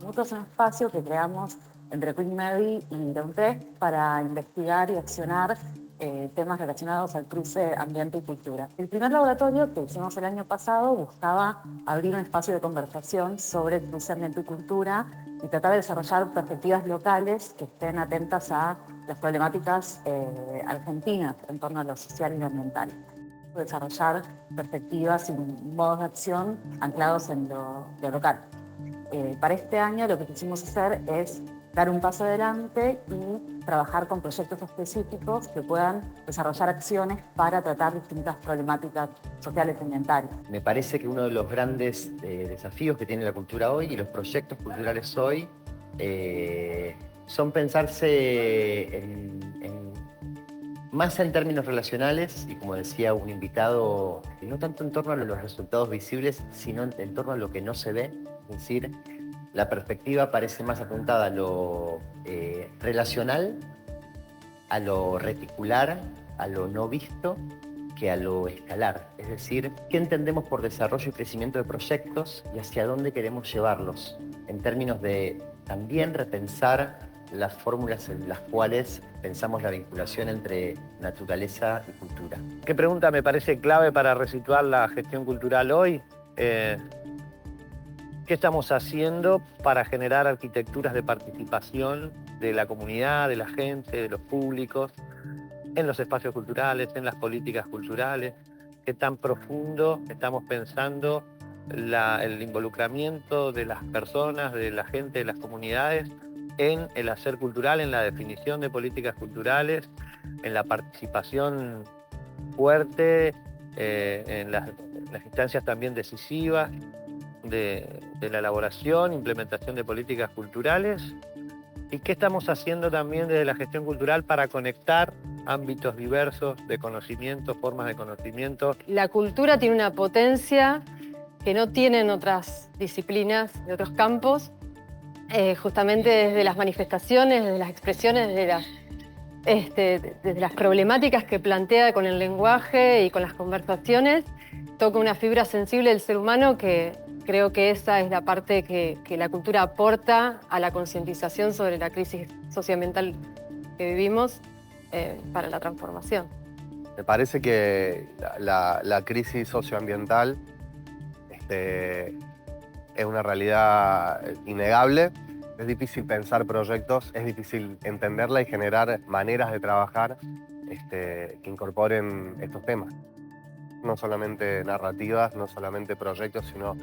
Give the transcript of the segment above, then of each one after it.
Mutuo es un espacio que creamos entre Queen Mary y Leonté para investigar y accionar temas relacionados al cruce ambiente y cultura. El primer laboratorio que hicimos el año pasado buscaba abrir un espacio de conversación sobre el cruce ambiente y cultura y tratar de desarrollar perspectivas locales que estén atentas a las problemáticas argentinas en torno a lo social y lo ambiental. Desarrollar perspectivas y modos de acción anclados en lo local. Para este año lo que quisimos hacer es dar un paso adelante y trabajar con proyectos específicos que puedan desarrollar acciones para tratar distintas problemáticas sociales y ambientales. Me parece que uno de los grandes desafíos que tiene la cultura hoy y los proyectos culturales hoy son pensarse más en términos relacionales y, como decía un invitado, no tanto en torno a los resultados visibles, sino en torno a lo que no se ve. Es decir, la perspectiva parece más apuntada a lo relacional, a lo reticular, a lo no visto, que a lo escalar. Es decir, ¿qué entendemos por desarrollo y crecimiento de proyectos y hacia dónde queremos llevarlos? En términos de también repensar las fórmulas en las cuales pensamos la vinculación entre naturaleza y cultura. ¿Qué pregunta me parece clave para resituar la gestión cultural hoy? ¿Qué estamos haciendo para generar arquitecturas de participación de la comunidad, de la gente, de los públicos, en los espacios culturales, en las políticas culturales? ¿Qué tan profundo estamos pensando el involucramiento de las personas, de la gente, de las comunidades en el hacer cultural, en la definición de políticas culturales, en la participación fuerte, en las instancias también decisivas de la elaboración, implementación de políticas culturales? ¿Y qué estamos haciendo también desde la gestión cultural para conectar ámbitos diversos de conocimiento, formas de conocimiento? La cultura tiene una potencia que no tienen otras disciplinas de otros campos, justamente desde las manifestaciones, desde las expresiones, desde las problemáticas que plantea con el lenguaje y con las conversaciones, toca una fibra sensible del ser humano que creo que esa es la parte que la cultura aporta a la concientización sobre la crisis socioambiental que vivimos para la transformación. Me parece que la crisis socioambiental es una realidad innegable. Es difícil pensar proyectos, es difícil entenderla y generar maneras de trabajar que incorporen estos temas. No solamente narrativas, no solamente proyectos, sino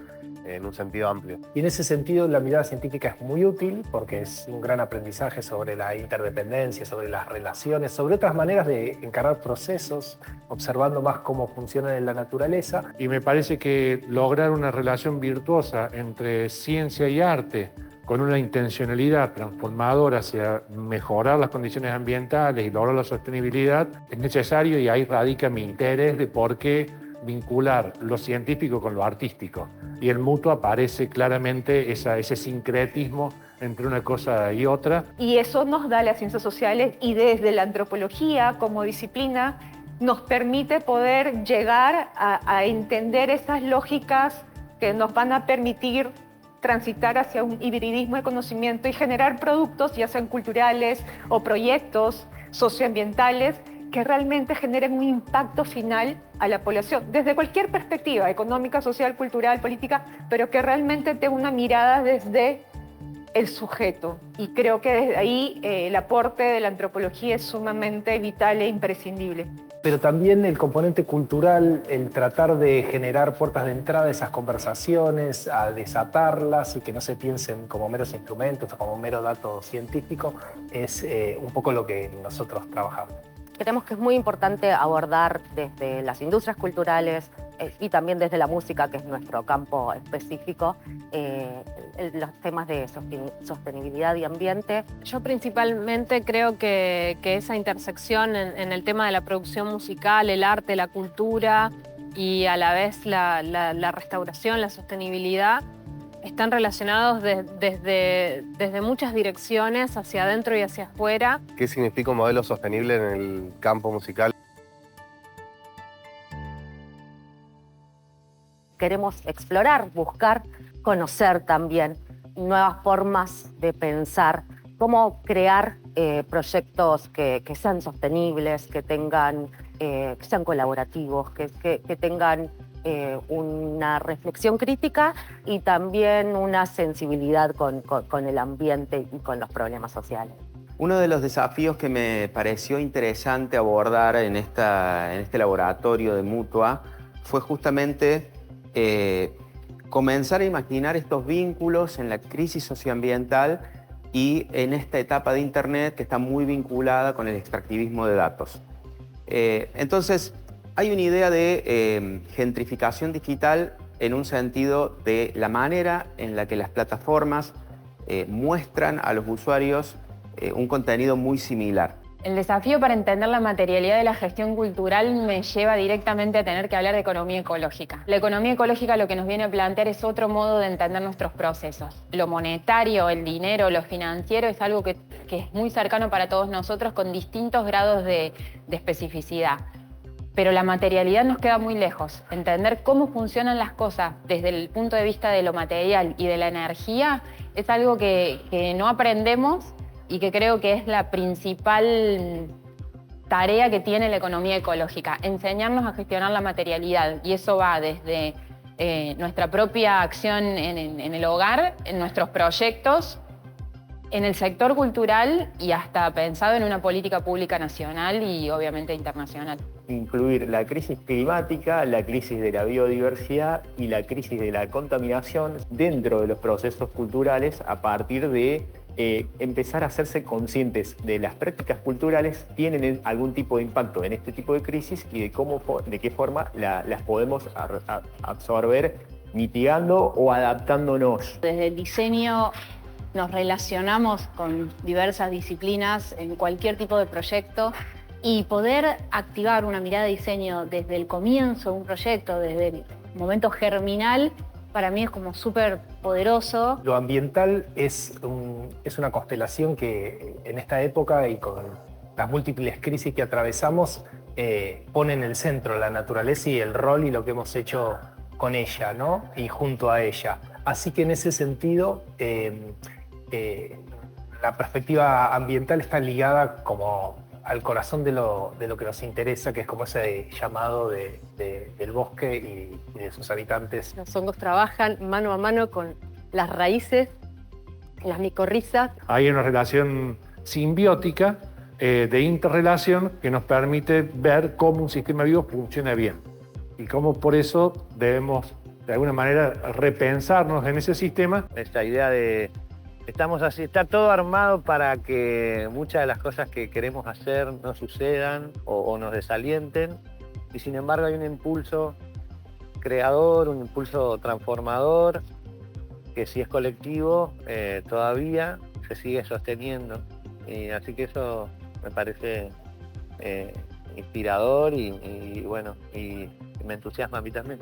en un sentido amplio. Y en ese sentido la mirada científica es muy útil porque es un gran aprendizaje sobre la interdependencia, sobre las relaciones, sobre otras maneras de encarar procesos, observando más cómo funcionan en la naturaleza. Y me parece que lograr una relación virtuosa entre ciencia y arte con una intencionalidad transformadora hacia mejorar las condiciones ambientales y lograr la sostenibilidad es necesario, y ahí radica mi interés de por qué vincular lo científico con lo artístico. Y en Mutuo aparece claramente ese sincretismo entre una cosa y otra. Y eso nos da las ciencias sociales, y desde la antropología como disciplina nos permite poder llegar a entender esas lógicas que nos van a permitir transitar hacia un hibridismo de conocimiento y generar productos, ya sean culturales o proyectos socioambientales, que realmente generen un impacto final a la población, desde cualquier perspectiva, económica, social, cultural, política, pero que realmente tenga una mirada desde el sujeto. Y creo que desde ahí el aporte de la antropología es sumamente vital e imprescindible. Pero también el componente cultural, el tratar de generar puertas de entrada a esas conversaciones, a desatarlas y que no se piensen como meros instrumentos o como mero dato científico, es un poco lo que nosotros trabajamos. Creemos que es muy importante abordar desde las industrias culturales y también desde la música, que es nuestro campo específico, los temas de sostenibilidad y ambiente. Yo principalmente creo que esa intersección en el tema de la producción musical, el arte, la cultura y a la vez la restauración, la sostenibilidad, están relacionados desde muchas direcciones, hacia adentro y hacia afuera. ¿Qué significa un modelo sostenible en el campo musical? queremos explorar, buscar, conocer también nuevas formas de pensar, cómo crear proyectos que sean sostenibles, que sean colaborativos, que tengan una reflexión crítica y también una sensibilidad con el ambiente y con los problemas sociales. Uno de los desafíos que me pareció interesante abordar en este laboratorio de Mutua fue justamente comenzar a imaginar estos vínculos en la crisis socioambiental y en esta etapa de Internet que está muy vinculada con el extractivismo de datos. Entonces, hay una idea de gentrificación digital en un sentido de la manera en la que las plataformas muestran a los usuarios un contenido muy similar. El desafío para entender la materialidad de la gestión cultural me lleva directamente a tener que hablar de economía ecológica. La economía ecológica lo que nos viene a plantear es otro modo de entender nuestros procesos. Lo monetario, el dinero, lo financiero es algo que es muy cercano para todos nosotros con distintos grados de especificidad. Pero la materialidad nos queda muy lejos. Entender cómo funcionan las cosas desde el punto de vista de lo material y de la energía es algo que no aprendemos y que creo que es la principal tarea que tiene la economía ecológica, enseñarnos a gestionar la materialidad. Y eso va desde nuestra propia acción en el hogar, en nuestros proyectos, en el sector cultural y hasta pensado en una política pública nacional y obviamente internacional. Incluir la crisis climática, la crisis de la biodiversidad y la crisis de la contaminación dentro de los procesos culturales a partir de empezar a hacerse conscientes de las prácticas culturales tienen algún tipo de impacto en este tipo de crisis y de qué forma las podemos absorber mitigando o adaptándonos. Desde el diseño nos relacionamos con diversas disciplinas en cualquier tipo de proyecto y poder activar una mirada de diseño desde el comienzo de un proyecto, desde el momento germinal, para mí es como súper poderoso. Lo ambiental es una constelación que en esta época y con las múltiples crisis que atravesamos pone en el centro la naturaleza y el rol y lo que hemos hecho con ella, ¿no? Y junto a ella. Así que en ese sentido la perspectiva ambiental está ligada como al corazón de lo que nos interesa, que es como ese llamado del bosque y de sus habitantes. Los hongos trabajan mano a mano con las raíces, las micorrizas. Hay una relación simbiótica de interrelación que nos permite ver cómo un sistema vivo funciona bien y cómo por eso debemos de alguna manera repensarnos en ese sistema. Esta idea de estamos así, está todo armado para que muchas de las cosas que queremos hacer no sucedan o nos desalienten y sin embargo hay un impulso creador, un impulso transformador que si es colectivo todavía se sigue sosteniendo y así que eso me parece inspirador y bueno y me entusiasma a mí también.